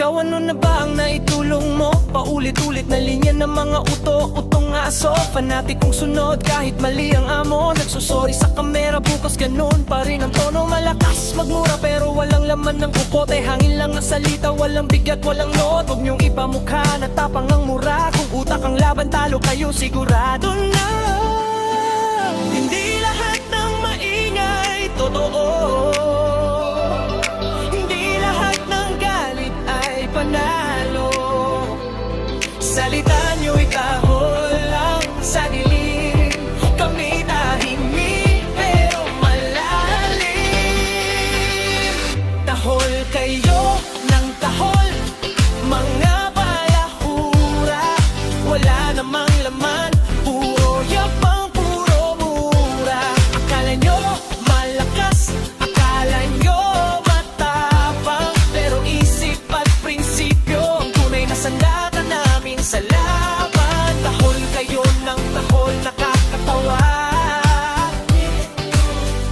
Ikaw, ano na ba ang naitulong mo? Paulit-ulit na linya ng mga uto-utong aso. Fanatikong sunod kahit mali ang amo. Nagsusori sa kamera, bukas ganun pa rin ang tono. Malakas magmura pero walang laman ng kukote. Hangin lang ang salita, walang bigat, walang load. Huwag niyong ipamukha na tapang ang mura. Kung utak ang laban, talo kayo sigurado na. Hindi lahat ng maingay totoo. Hindi lahat ng galit ay panalo. Salita niyo itahol lang sa dilim. Kami tahimik pero malalim. Tahol kayo ng tahol, mga balahura. Wala namang laman, puro yapang, puro mura. Akala nyo malakas, akala nyo matapang, pero isip at prinsipyo ang tunay na sandata namin sa laban. Tahol kayo ng tahol, nakakatawa.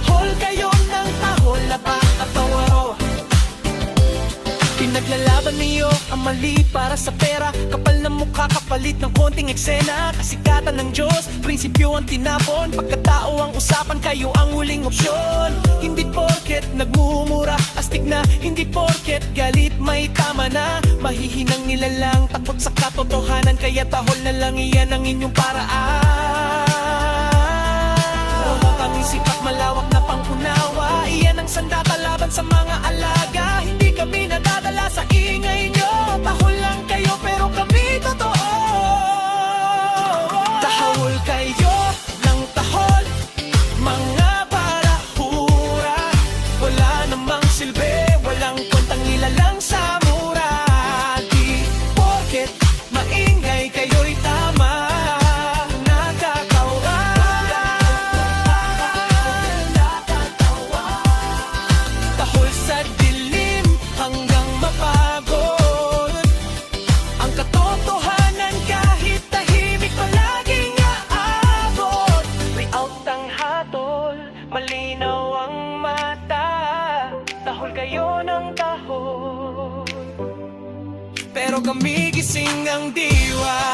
Hol kayo ng tahol, nakakatawa. Pinaglalaban niyo ang mali para sa pera. Kapal na mukha, kapalit ng konting eksena. Kasikatan ng Diyos, prinsipyo ang tinapon. Pagkatao ang usapan, kayo ang huling opsyon. Hindi porket nagmumura, astig na. Hindi porket galit, may tama na. Mahihinang nilalang, takot sa katotohanan. Kaya tahol na lang, iyan ang inyong paraan. Huwag kang isip at malawak na pangunawa. Iyan ang sandata laban sa mga alaga. Hindi kami nadadala sa ingay nyo. Tahol lang kayo pero kami totoo. Tahol kayo ng tahol, mga barahura. Wala namang silbi, walang kontang nilalang sa mura. Di porket maingay kayo'y tama. Nakakawa, nakakatawa. Tahol sa dilim hanggang mapagod. Ang katotohanan kahit tahimik palaging aabot. May out ang hatol, malinaw ang mata. Tahol kayo ng tahol, pero kami gising ang diwa.